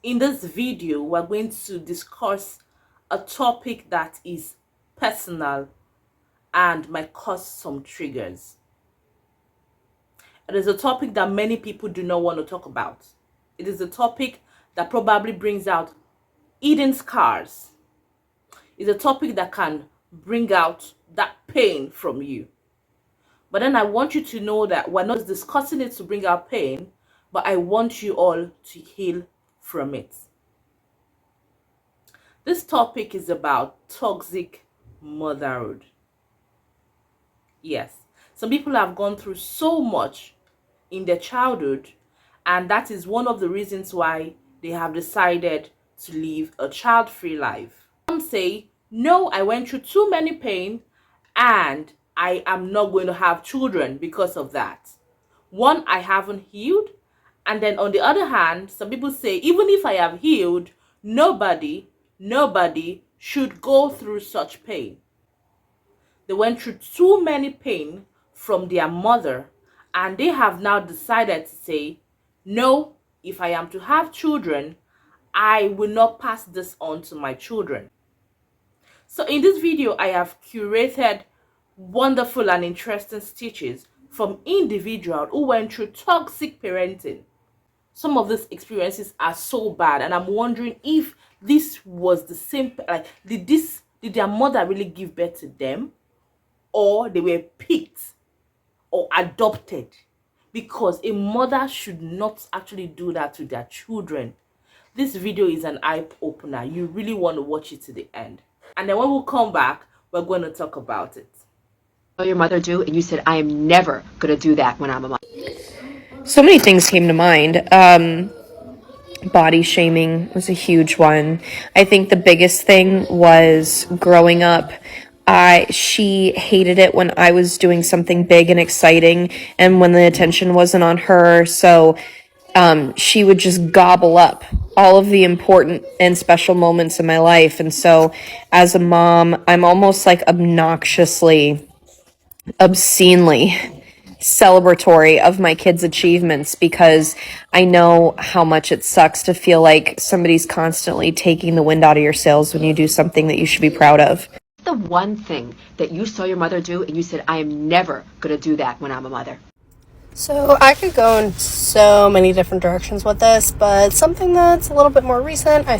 In this video, we're going to discuss a topic that is personal and might cause some triggers. It is a topic that many people do not want to talk about. It is a topic that probably brings out hidden scars. It's a topic that can bring out that pain from you. But then I want you to know that we're not discussing it to bring out pain, but I want you all to heal from it. This topic is about toxic motherhood. Yes, some people have gone through so much in their childhood, and that is one of the reasons why they have decided to live a child-free life. Some say, no, I went through too many pain and I am not going to have children because of that. One, I haven't healed. And then on the other hand, some people say, even if I have healed, nobody should go through such pain. They went through too many pain from their mother, and they have now decided to say, no, if I am to have children, I will not pass this on to my children. So in this video, I have curated wonderful and interesting stitches from individuals who went through toxic parenting. Some of these experiences are so bad, and I'm wondering if this was the same, like, did their mother really give birth to them, or they were picked or adopted? Because a mother should not actually do that to their children. This video is an eye-opener. You really want to watch it to the end. And then when we come back, we're going to talk about it. What your mother do? And you said, I am never going to do that when I'm a mother. So many things came to mind. Body shaming was a huge one. I think the biggest thing was growing up. She hated it when I was doing something big and exciting, and when the attention wasn't on her. So she would just gobble up all of the important and special moments in my life. And so as a mom, I'm almost like obscenely celebratory of my kids' achievements, because I know how much it sucks to feel like somebody's constantly taking the wind out of your sails when you do something that you should be proud of. The one thing that you saw your mother do and you said, I am never going to do that when I'm a mother. So I could go in so many different directions with this, but something that's a little bit more recent, I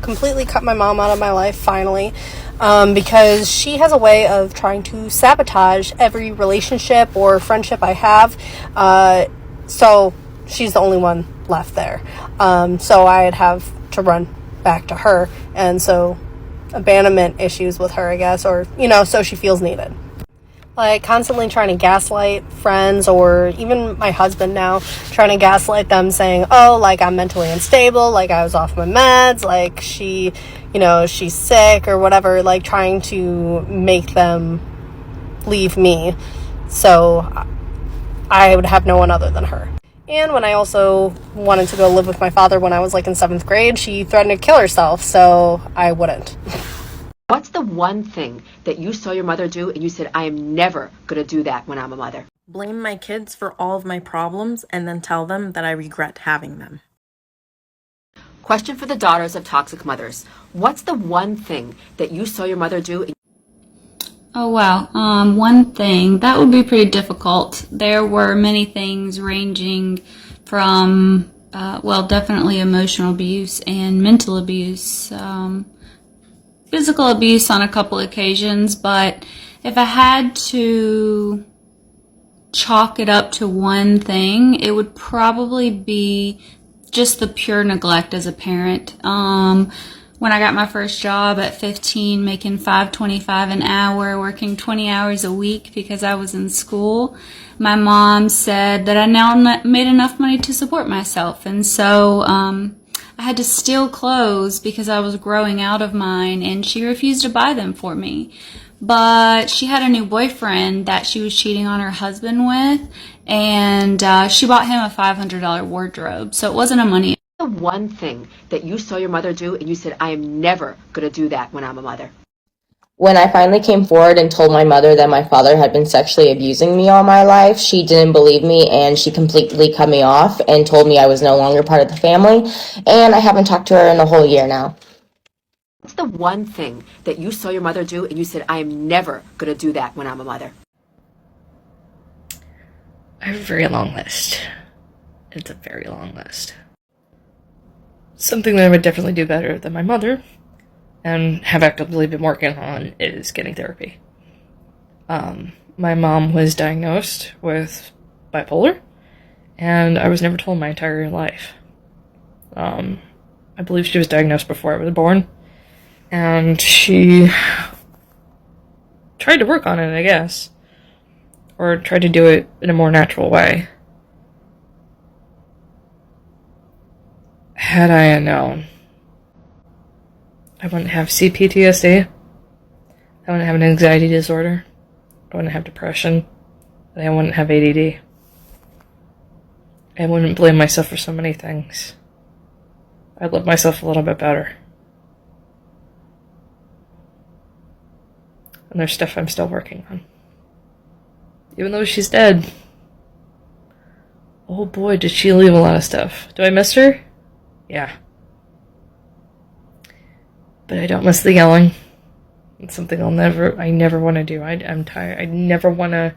completely cut my mom out of my life finally, because she has a way of trying to sabotage every relationship or friendship I have. So she's the only one left there. So I'd have to run back to her, and so abandonment issues with her, I guess, or, so she feels needed. Like constantly trying to gaslight friends, or even my husband now, trying to gaslight them, saying, oh, like I'm mentally unstable, like I was off my meds, like she's sick or whatever, like trying to make them leave me so I would have no one other than her. And when I also wanted to go live with my father when I was like in 7th grade, she threatened to kill herself, so I wouldn't. What's the one thing that you saw your mother do and you said, I am never going to do that when I'm a mother? Blame my kids for all of my problems and then tell them that I regret having them. Question for the daughters of toxic mothers. What's the one thing that you saw your mother do? Oh, wow. One thing, that would be pretty difficult. There were many things ranging from, definitely emotional abuse and mental abuse. Physical abuse on a couple occasions, but if I had to chalk it up to one thing, it would probably be just the pure neglect as a parent. When I got my first job at 15, making $5.25 an hour, working 20 hours a week because I was in school, my mom said that I now made enough money to support myself, and so I had to steal clothes because I was growing out of mine, and she refused to buy them for me. But she had a new boyfriend that she was cheating on her husband with, and she bought him a $500 wardrobe, so it wasn't a money. The one thing that you saw your mother do and you said, I am never going to do that when I'm a mother. When I finally came forward and told my mother that my father had been sexually abusing me all my life, she didn't believe me and she completely cut me off and told me I was no longer part of the family, and I haven't talked to her in a whole year now. What's the one thing that you saw your mother do and you said, I am never going to do that when I'm a mother? I have a very long list. It's a very long list. Something that I would definitely do better than my mother and have actively been working on is getting therapy. My mom was diagnosed with bipolar, and I was never told my entire life. I believe she was diagnosed before I was born, and she tried to work on it, I guess, or tried to do it in a more natural way. Had I known, I wouldn't have CPTSD, I wouldn't have an anxiety disorder, I wouldn't have depression, and I wouldn't have ADD. I wouldn't blame myself for so many things. I'd love myself a little bit better. And there's stuff I'm still working on. Even though she's dead. Oh boy, did she leave a lot of stuff. Do I miss her? Yeah. But I don't miss the yelling. It's something I never want to do. I'm tired. I never want to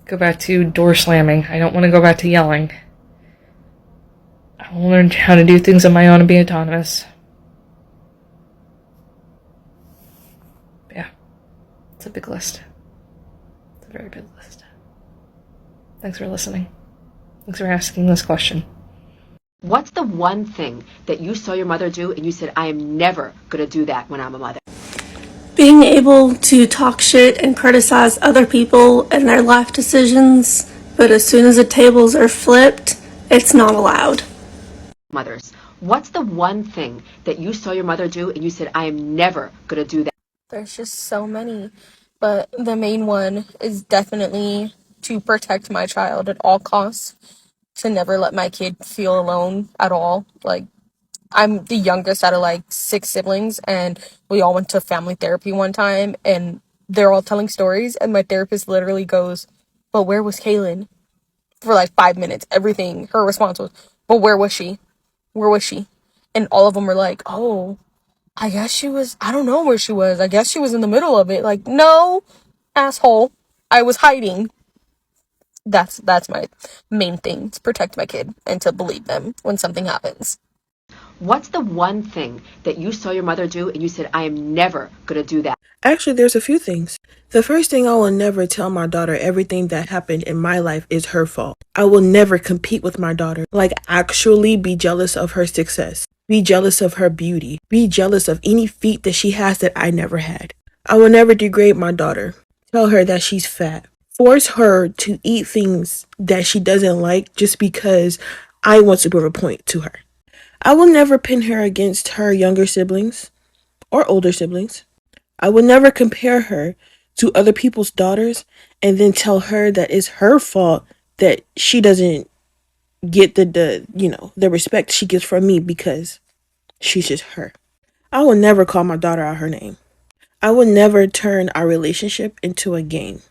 go back to door slamming. I don't want to go back to yelling. I will learn how to do things on my own and be autonomous. Yeah. It's a big list. It's a very big list. Thanks for listening. Thanks for asking this question. What's the one thing that you saw your mother do and you said, I am never going to do that when I'm a mother? Being able to talk shit and criticize other people and their life decisions, but as soon as the tables are flipped, it's not allowed. Mothers, what's the one thing that you saw your mother do and you said, I am never going to do that? There's just so many, but the main one is definitely to protect my child at all costs, to never let my kid feel alone at all. Like, I'm the youngest out of like 6 siblings, and we all went to family therapy one time, and they're all telling stories, and my therapist literally goes, but where was Kaylin? For like 5 minutes. Everything, her response was, but where was she? Where was she? And all of them were like, oh, I guess she was, I don't know where she was. I guess she was in the middle of it. Like, no, asshole. I was hiding. That's my main thing, to protect my kid and to believe them when something happens. What's the one thing that you saw your mother do and you said, I am never going to do that? Actually, there's a few things. The first thing, I will never tell my daughter everything that happened in my life is her fault. I will never compete with my daughter. Like, actually be jealous of her success. Be jealous of her beauty. Be jealous of any feat that she has that I never had. I will never degrade my daughter. Tell her that she's fat. Force her to eat things that she doesn't like just because I want to prove a point to her. I will never pin her against her younger siblings or older siblings. I would never compare her to other people's daughters and then tell her that it's her fault that she doesn't get the respect she gets from me because she's just her. I will never call my daughter out her name. I will never turn our relationship into a game.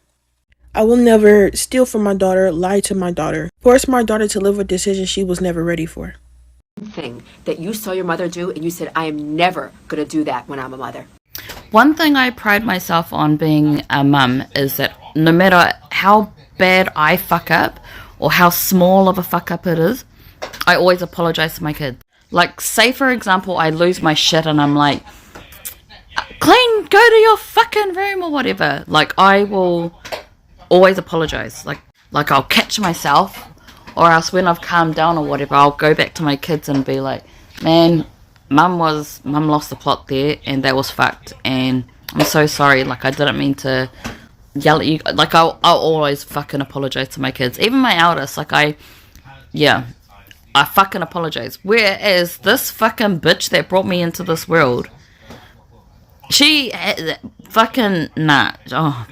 I will never steal from my daughter, lie to my daughter, force my daughter to live a decision she was never ready for. Thing that you saw your mother do and you said, I am never going to do that when I'm a mother. One thing I pride myself on being a mum is that no matter how bad I fuck up or how small of a fuck up it is, I always apologize to my kids. Like, say for example, I lose my shit and I'm like, clean, go to your fucking room or whatever. Like, I will always apologize. Like I'll catch myself, or else when I've calmed down or whatever, I'll go back to my kids and be like, man, Mum lost the plot there, and that was fucked, and I'm so sorry. Like, I didn't mean to yell at you. Like, I'll always fucking apologize to my kids, even my eldest. Like, I fucking apologize. Whereas this fucking bitch that brought me into this world, she fucking nah. Oh.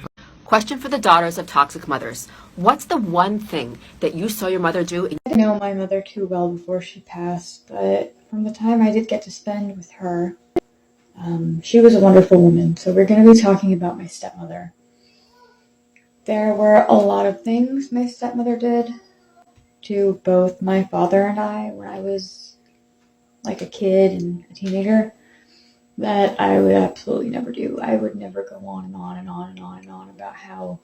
Question for the daughters of toxic mothers. What's the one thing that you saw your mother do? I didn't know my mother too well before she passed, but from the time I did get to spend with her, She was a wonderful woman. So we're going to be talking about my stepmother. There were a lot of things my stepmother did to both my father and I when I was like a kid and a teenager that I would absolutely never do. I would never go on and on and on and on and on about how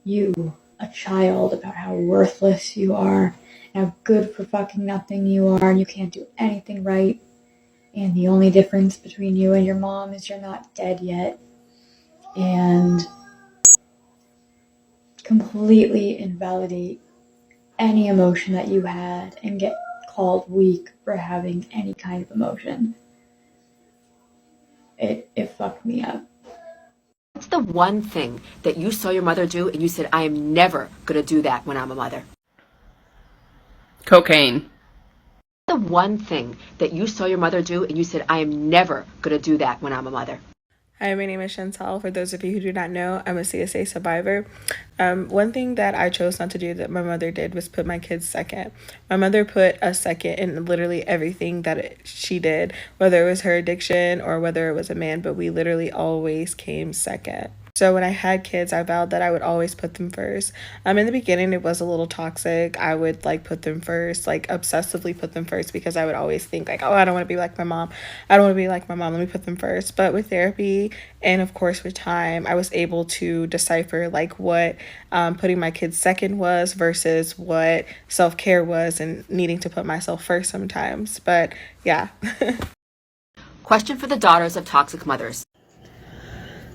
you, a child, about how worthless you are, and how good for fucking nothing you are, and you can't do anything right. And the only difference between you and your mom is you're not dead yet. And completely invalidate any emotion that you had and get called weak for having any kind of emotion. It fucked me up. What's the one thing that you saw your mother do and you said, I am never going to do that when I'm a mother? Cocaine. The one thing that you saw your mother do and you said, I am never going to do that when I'm a mother. Hi, my name is Chantal. For those of you who do not know, I'm a CSA survivor. One thing that I chose not to do that my mother did was put my kids second. My mother put us second in literally everything that she did, whether it was her addiction or whether it was a man, but we literally always came second. So when I had kids, I vowed that I would always put them first. In the beginning, it was a little toxic. I would put them first, obsessively put them first because I would always think oh, I don't want to be like my mom. I don't want to be like my mom. Let me put them first. But with therapy and of course with time, I was able to decipher what putting my kids second was versus what self-care was and needing to put myself first sometimes. But yeah. Question for the daughters of toxic mothers.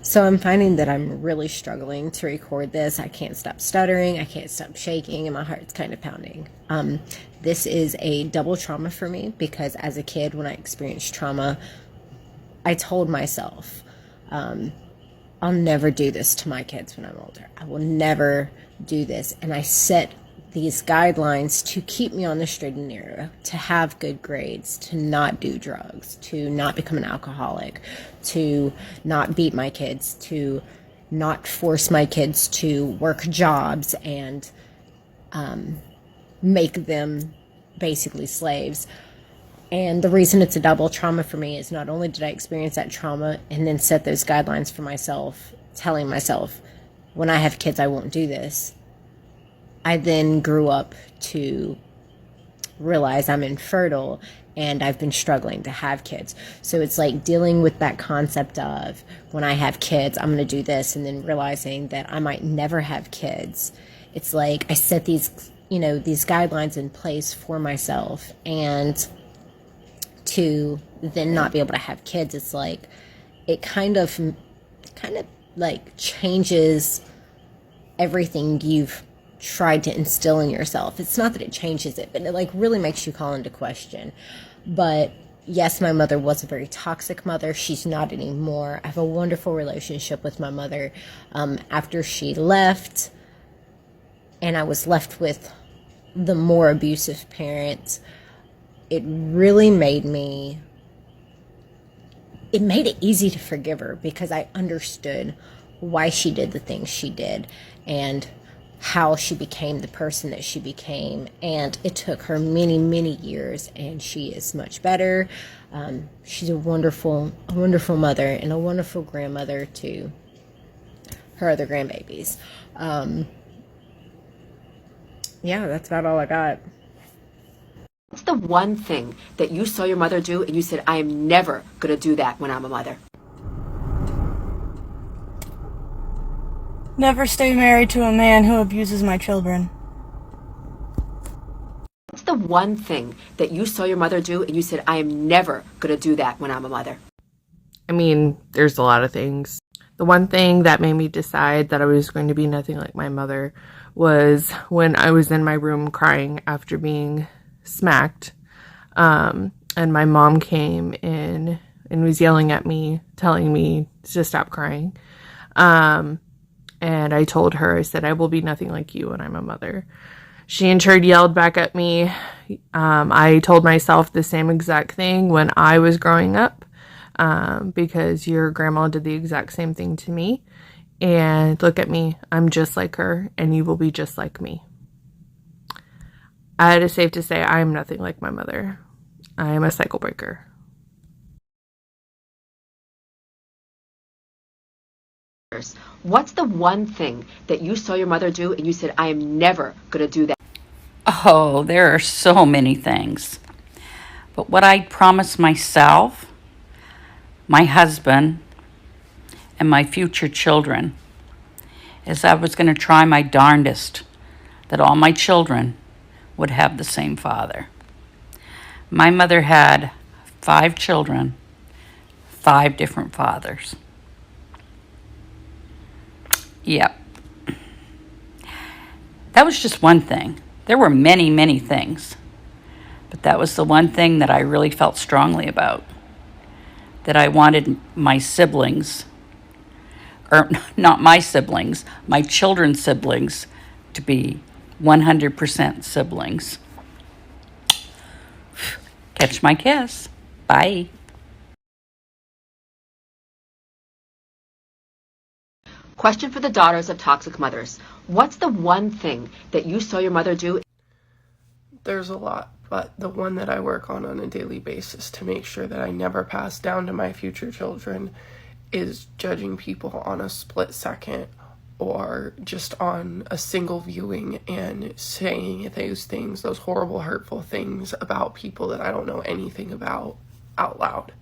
So I'm finding that I'm really struggling to record this. I can't stop stuttering, I can't stop shaking, and my heart's kind of pounding. This is a double trauma for me because as a kid, when I experienced trauma, I told myself, I'll never do this to my kids when I'm older. I will never do this. And I set these guidelines to keep me on the straight and narrow, to have good grades, to not do drugs, to not become an alcoholic, to not beat my kids, to not force my kids to work jobs and make them basically slaves. And the reason it's a double trauma for me is not only did I experience that trauma and then set those guidelines for myself, telling myself, when I have kids, I won't do this. I then grew up to realize I'm infertile and I've been struggling to have kids. So it's dealing with that concept of when I have kids, I'm going to do this, and then realizing that I might never have kids. It's I set these, these guidelines in place for myself, and to then not be able to have kids, it's it kind of changes everything you've tried to instill in yourself. It's not that it changes it, but it really makes you call into question. But yes, my mother was a very toxic mother. She's not anymore. I have a wonderful relationship with my mother. After she left and I was left with the more abusive parent, it really made it easy to forgive her because I understood why she did the things she did and how she became the person that she became. And it took her many, many years, and she is much better. She's a wonderful mother and a wonderful grandmother to her other grandbabies. Yeah, that's about all I got. What's the one thing that you saw your mother do and you said, I am never going to do that when I'm a mother? Never stay married to a man who abuses my children. What's the one thing that you saw your mother do and you said, I am never going to do that when I'm a mother? I mean, there's a lot of things. The one thing that made me decide that I was going to be nothing like my mother was when I was in my room crying after being smacked. And my mom came in and was yelling at me, telling me to stop crying. And I told her, I said, I will be nothing like you when I'm a mother. She in turn yelled back at me. I told myself the same exact thing when I was growing up, because your grandma did the exact same thing to me. And look at me, I'm just like her, and you will be just like me. It is safe to say I am nothing like my mother. I am a cycle breaker. What's the one thing that you saw your mother do and you said, I am never going to do that? Oh, there are so many things. But what I promised myself, my husband, and my future children is I was going to try my darndest that all my children would have the same father. My mother had 5 children, 5 different fathers. Yep. That was just one thing. There were many, many things. But that was the one thing that I really felt strongly about. That I wanted my siblings, or not my siblings, my children's siblings, to be 100% siblings. Catch my kiss. Bye. Question for the daughters of toxic mothers. What's the one thing that you saw your mother do? There's a lot, but the one that I work on a daily basis to make sure that I never pass down to my future children is judging people on a split second or just on a single viewing and saying those things, those horrible, hurtful things about people that I don't know anything about out loud.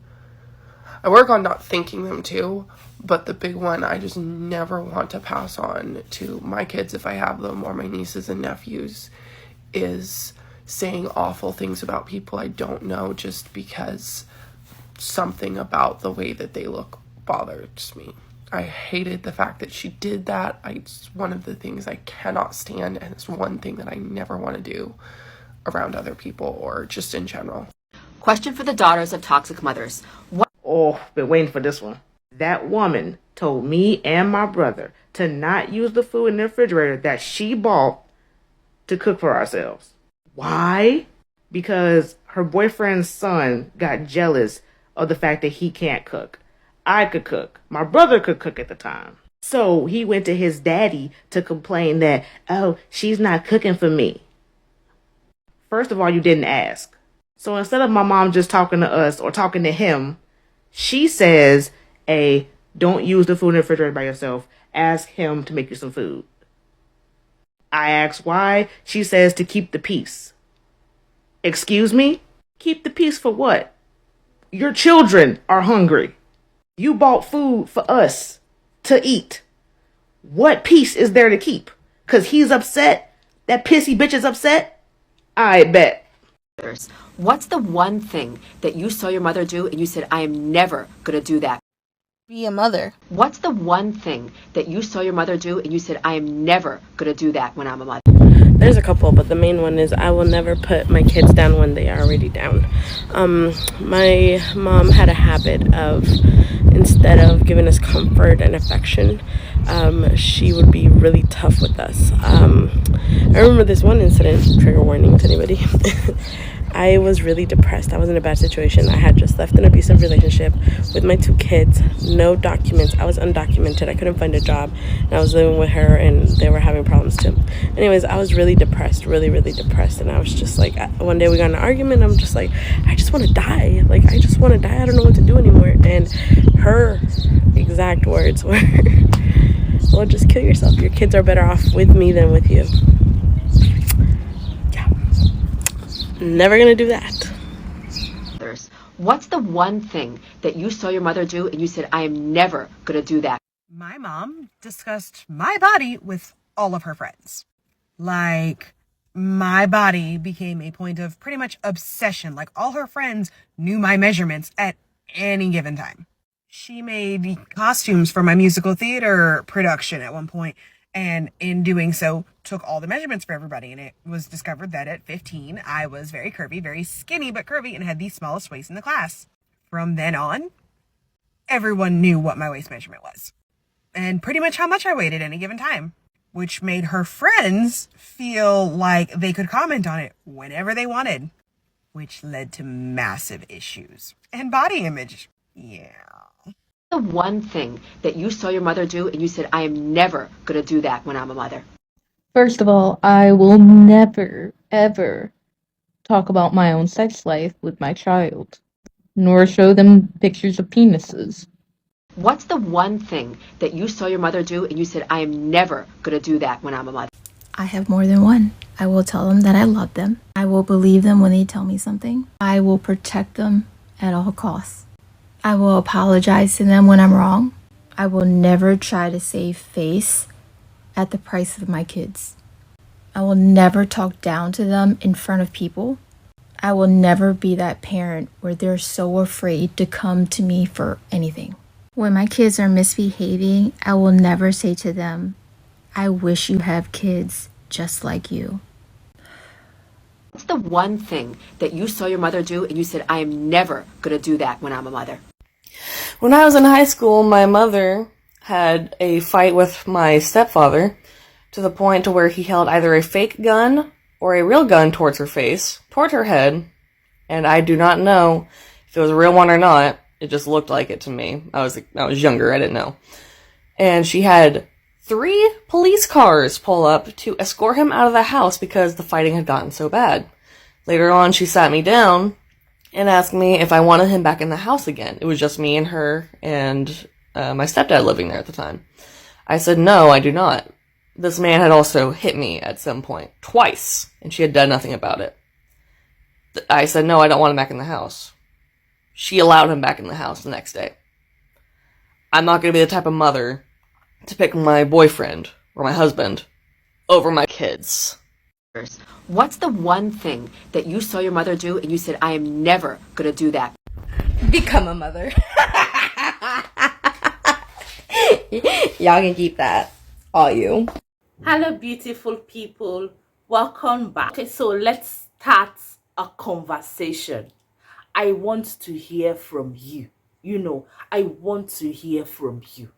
I work on not thinking them too, but the big one I just never want to pass on to my kids if I have them or my nieces and nephews is saying awful things about people I don't know just because something about the way that they look bothers me. I hated the fact that she did that. It's one of the things I cannot stand, and it's one thing that I never want to do around other people or just in general. Question for the daughters of toxic mothers. Oh, been waiting for this one. That woman told me and my brother to not use the food in the refrigerator that she bought to cook for ourselves. Why? Because her boyfriend's son got jealous of the fact that he can't cook. I could cook. My brother could cook at the time. So he went to his daddy to complain that, oh, she's not cooking for me. First of all, you didn't ask. So instead of my mom just talking to us or talking to him, she says, hey, don't use the food in the refrigerator by yourself. Ask him to make you some food. I ask why. She says to keep the peace. Excuse me? Keep the peace for what? Your children are hungry. You bought food for us to eat. What peace is there to keep? Because he's upset? That pissy bitch is upset? I bet. What's the one thing that you saw your mother do and you said, I am never going to do that? Be a mother. What's the one thing that you saw your mother do and you said, I am never going to do that when I'm a mother? There's a couple, but the main one is I will never put my kids down when they are already down. My mom had a habit of, instead of giving us comfort and affection, she would be really tough with us. I remember this one incident, trigger warning to anybody. I was really depressed. I was in a bad situation. I had just left an abusive relationship with my 2 kids, no documents. I was undocumented. I couldn't find a job. And I was living with her and they were having problems too. Anyways, I was really depressed, really, really depressed. And I was just like, one day we got in an argument. I'm just like, I just want to die. Like, I just want to die. I don't know what to do anymore. And her exact words were, well, just kill yourself. Your kids are better off with me than with you. Never gonna do that. What's the one thing that you saw your mother do and you said, I am never gonna do that? My mom discussed my body with all of her friends. Like, my body became a point of pretty much obsession. Like, all her friends knew my measurements at any given time. She made costumes for my musical theater production at one point, and in doing so, took all the measurements for everybody. And it was discovered that at 15, I was very curvy, very skinny but curvy, and had the smallest waist in the class. From then on, everyone knew what my waist measurement was, and pretty much how much I weighed at any given time, which made her friends feel like they could comment on it whenever they wanted, which led to massive issues and body image. Yeah. The one thing that you saw your mother do and you said, I am never going to do that when I'm a mother? First of all, I will never, ever talk about my own sex life with my child, nor show them pictures of penises. What's the one thing that you saw your mother do and you said, I am never going to do that when I'm a mother? I have more than one. I will tell them that I love them. I will believe them when they tell me something. I will protect them at all costs. I will apologize to them when I'm wrong. I will never try to save face at the price of my kids. I will never talk down to them in front of people. I will never be that parent where they're so afraid to come to me for anything. When my kids are misbehaving, I will never say to them, I wish you have kids just like you. What's the one thing that you saw your mother do and you said, I am never going to do that when I'm a mother? When I was in high school, my mother had a fight with my stepfather to the point to where he held either a fake gun or a real gun towards her face, toward her head, and I do not know if it was a real one or not. It just looked like it to me. I was younger, I didn't know. And she had 3 police cars pull up to escort him out of the house because the fighting had gotten so bad. Later on, she sat me down and asked me if I wanted him back in the house again. It was just me and her and my stepdad living there at the time. I said, no, I do not. This man had also hit me at some point, twice, and she had done nothing about it. I said, no, I don't want him back in the house. She allowed him back in the house the next day. I'm not going to be the type of mother to pick my boyfriend or my husband over my kids. What's the one thing that you saw your mother do and you said, I am never going to do that? Become a mother. Y'all can keep that. All you. Hello, beautiful people. Welcome back. Okay, so let's start a conversation. I want to hear from you. I want to hear from you.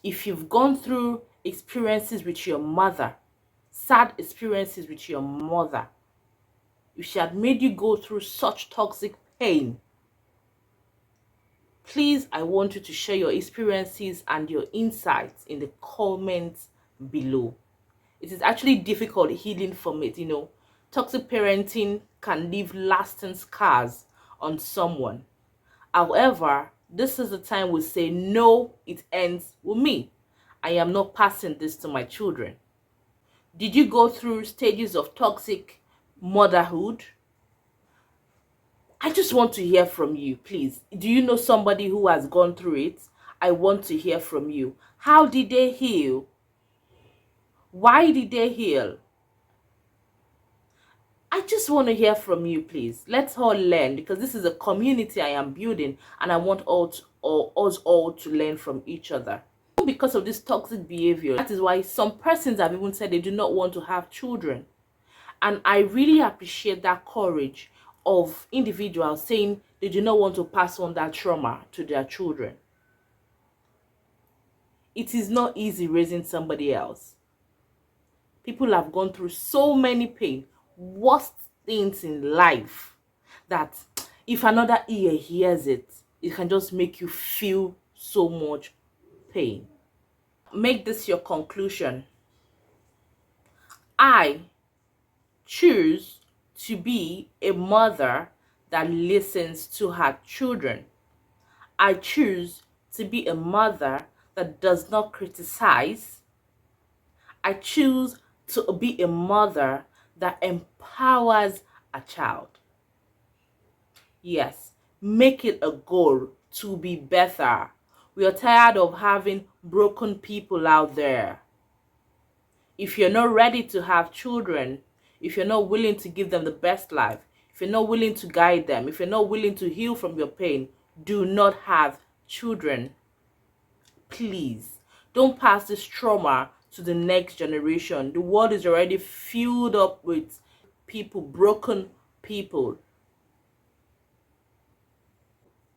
If you've gone through experiences with your mother, sad experiences with your mother, if she had made you go through such toxic pain, please, I want you to share your experiences and your insights in the comments below. It is actually difficult healing from it. Toxic parenting can leave lasting scars on someone. However, this is the time we say, no, it ends with me. I am not passing this to my children. Did you go through stages of toxic motherhood? I just want to hear from you, please. Do you know somebody who has gone through it? I want to hear from you. How did they heal? Why did they heal? I just want to hear from you, please. Let's all learn, because this is a community I am building, and I want us all to learn from each other. Because of this toxic behavior, that is why some persons have even said they do not want to have children. And I really appreciate that courage of individuals saying they do not want to pass on that trauma to their children. It is not easy raising somebody else. People have gone through so many pain, worst things in life, that if another ear hears it, it can just make you feel so much pain. Make this your conclusion. I choose to be a mother that listens to her children. I choose to be a mother that does not criticize. I choose to be a mother that empowers a child. Yes, make it a goal to be better. We are tired of having broken people out there. If you're not ready to have children, if you're not willing to give them the best life, if you're not willing to guide them, if you're not willing to heal from your pain, do not have children. Please, don't pass this trauma to the next generation. The world is already filled up with people, broken people.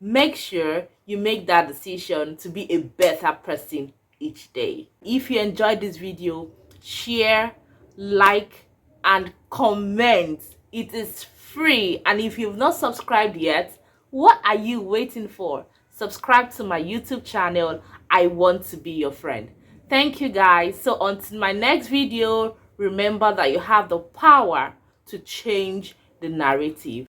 Make sure you make that decision to be a better person each day. If you enjoyed this video, share, like, and comment. It is free, and if you've not subscribed yet, what are you waiting for? Subscribe to my YouTube channel. I want to be your friend. Thank you, guys. So until my next video, remember that you have the power to change the narrative.